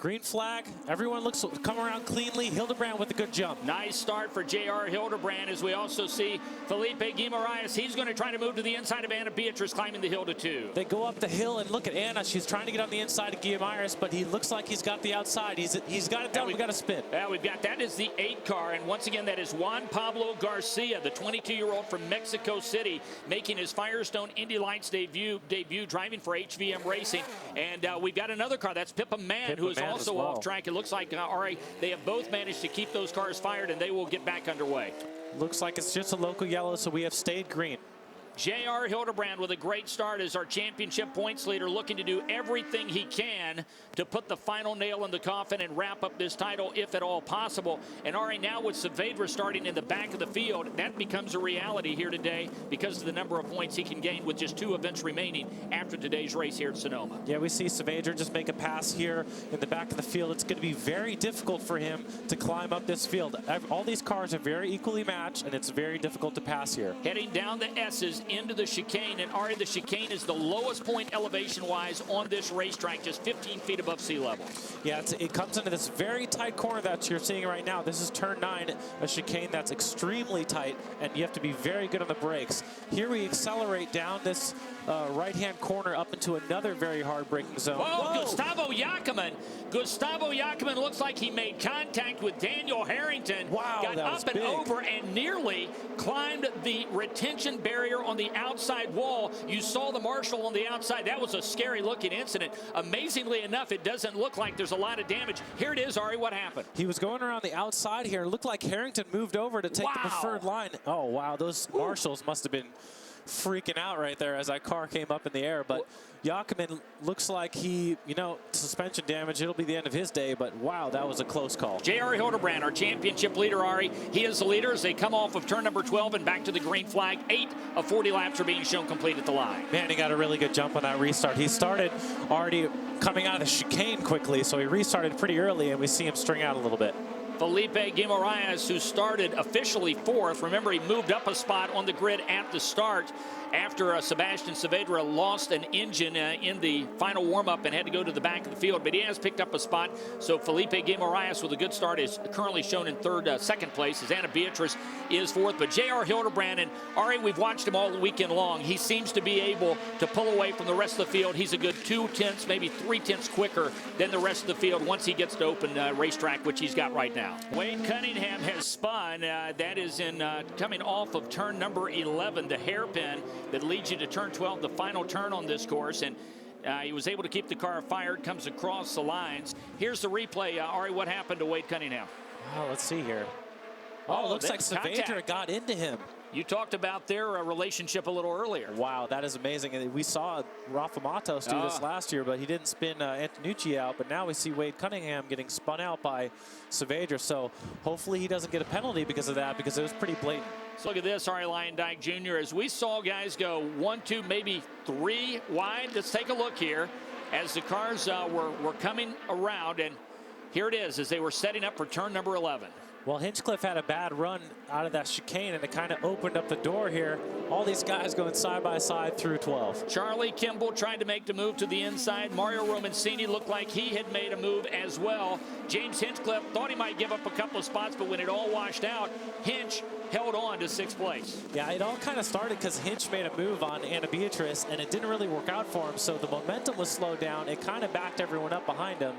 Green flag. Everyone looks to come around cleanly. Hildebrand with a good jump. Nice start for J.R. Hildebrand, as we also see Felipe Guimaraes. He's going to try to move to the inside of Anna Beatrice, climbing the hill to 2. They go up the hill, and look at Anna. She's trying to get on the inside of Guimaraes, but he looks like he's got the outside. He's got it down. We've got to spin. Yeah, that is the 8 car, and once again, that is Juan Pablo Garcia, the 22-year-old from Mexico City, making his Firestone Indy Lights debut driving for HVM Racing. And we've got another car. That's Pippa Mann, who is also off track. It looks like, Ari, they have both managed to keep those cars fired, and they will get back underway. Looks like it's just a local yellow, so we have stayed green. J.R. Hildebrand with a great start as our championship points leader, looking to do everything he can to put the final nail in the coffin and wrap up this title if at all possible. And Ari, now with Saavedra starting in the back of the field, that becomes a reality here today because of the number of points he can gain with just 2 events remaining after today's race here at Sonoma. Yeah, we see Saavedra just make a pass here in the back of the field. It's going to be very difficult for him to climb up this field. All these cars are very equally matched, and it's very difficult to pass here. Heading down the S's into the chicane, and Ari, the chicane is the lowest point elevation-wise on this racetrack, just 15 feet above sea level. Yeah, it comes into this very tight corner that you're seeing right now. This is turn 9, a chicane that's extremely tight, and you have to be very good on the brakes. Here we accelerate down this right-hand corner up into another very hard braking zone. Whoa, Gustavo Yackaman. Gustavo Yackaman looks like he made contact with Daniel Harrington. Wow, got up and over and nearly climbed the retention barrier on the outside wall. You saw the marshal on the outside. That was a scary looking incident. Amazingly enough, it doesn't look like there's a lot of damage. Here it is, Ari, what happened? He was going around the outside here. It looked like Harrington moved over to take the preferred line. Oh, wow, those marshals must have been freaking out right there as that car came up in the air. But Yackaman looks like he, suspension damage, it'll be the end of his day, but wow, that was a close call. J.R. Hildebrand, our championship leader, Ari, he is the leader as they come off of turn number 12 and back to the green flag. 8 of 40 laps are being shown complete at the line. Man, he got a really good jump on that restart. He started already coming out of the chicane quickly, so he restarted pretty early, and we see him string out a little bit. Felipe Guimaraes, who started officially 4th. Remember, he moved up a spot on the grid at the start after Sebastian Saavedra lost an engine in the final warm-up and had to go to the back of the field. But he has picked up a spot. So Felipe Guimaraes with a good start is currently shown in second place, as Anna Beatrice is 4th. But J.R. Hildebrand, and Ari, we've watched him all weekend long. He seems to be able to pull away from the rest of the field. He's a good 2/10, maybe 3/10 quicker than the rest of the field once he gets to open racetrack, which he's got right now. Wade Cunningham has spun. That is in coming off of turn number 11, the hairpin that leads you to turn 12, the final turn on this course. And he was able to keep the car fired, comes across the lines. Here's the replay. Ari, what happened to Wade Cunningham? Oh, let's see here. Oh, it looks like Saavedra got into him. You talked about their relationship a little earlier. Wow, that is amazing. And we saw Rafa Matos do this last year, but he didn't spin Antonucci out. But now we see Wade Cunningham getting spun out by Saavedra. So hopefully he doesn't get a penalty because of that, because it was pretty blatant. So look at this, Ari Lyondike Jr. As we saw guys go 1, 2, maybe 3 wide. Let's take a look here as the cars were coming around. And here it is as they were setting up for turn number 11. Well, Hinchcliffe had a bad run out of that chicane, and it kind of opened up the door here. All these guys going side by side through 12. Charlie Kimball tried to make the move to the inside. Mario Romancini looked like he had made a move as well. James Hinchcliffe thought he might give up a couple of spots, but when it all washed out, Hinch held on to 6th place. Yeah, it all kind of started because Hinch made a move on Anna Beatrice, and it didn't really work out for him, so the momentum was slowed down. It kind of backed everyone up behind him.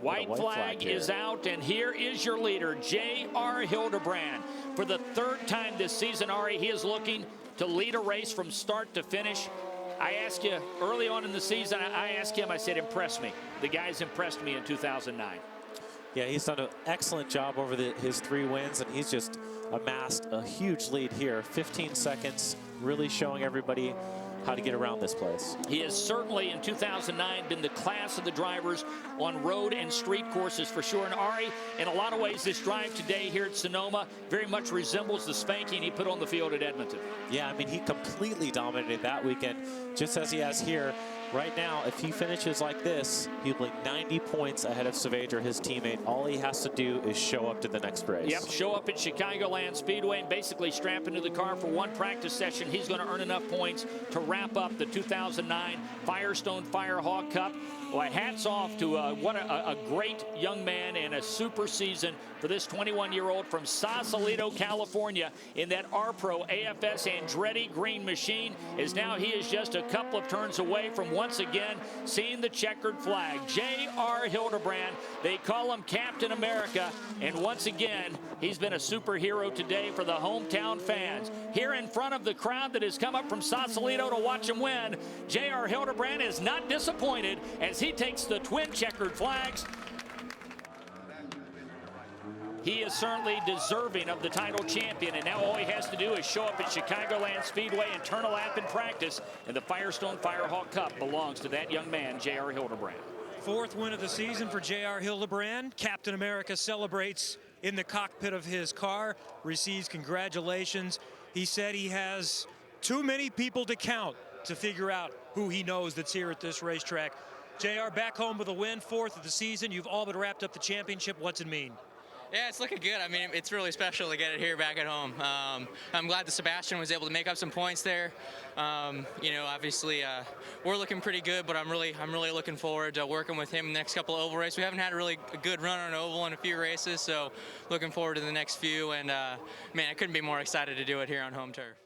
White flag is out, and here is your leader, J.R. Hildebrand. For the 3rd time this season, Ari, he is looking to lead a race from start to finish. I asked you early on in the season, I asked him, I said, impress me. The guy's impressed me in 2009. Yeah, he's done an excellent job over his 3 wins, and he's just amassed a huge lead here. 15 seconds, really showing everybody how to get around this place. He has certainly in 2009 been the class of the drivers on road and street courses for sure. And Ari, in a lot of ways, this drive today here at Sonoma very much resembles the spanking he put on the field at Edmonton. Yeah, I mean, he completely dominated that weekend, just as he has here Right now, if he finishes like this, he'll be 90 points ahead of Saavedra, his teammate. All he has to do is show up to the next race. Yep, show up at Chicagoland Speedway and basically strap into the car for one practice session. He's going to earn enough points to wrap up the 2009 Firestone Firehawk Cup. Well, hats off to what a great young man and a super season for this 21-year-old from Sausalito, California, in that R-Pro AFS Andretti green machine. As now he is just a couple of turns away from once again seeing the checkered flag. J.R. Hildebrand, they call him Captain America, and once again, he's been a superhero today for the hometown fans. Here in front of the crowd that has come up from Sausalito to watch him win, J.R. Hildebrand is not disappointed as he takes the twin checkered flags. He is certainly deserving of the title champion, and now all he has to do is show up at Chicagoland Speedway and turn a lap in practice, and the Firestone Firehawk Cup belongs to that young man, J.R. Hildebrand. Fourth win of the season for J.R. Hildebrand. Captain America celebrates in the cockpit of his car, receives congratulations. He said he has too many people to count to figure out who he knows that's here at this racetrack. JR, back home with a win, fourth of the season. You've all but wrapped up the championship. What's it mean? Yeah, it's looking good. I mean, it's really special to get it here back at home. I'm glad that Sebastian was able to make up some points there. You know, obviously, we're looking pretty good, but I'm really looking forward to working with him in the next couple of oval races. We haven't had a really good run on an oval in a few races, so looking forward to the next few. And man, I couldn't be more excited to do it here on home turf.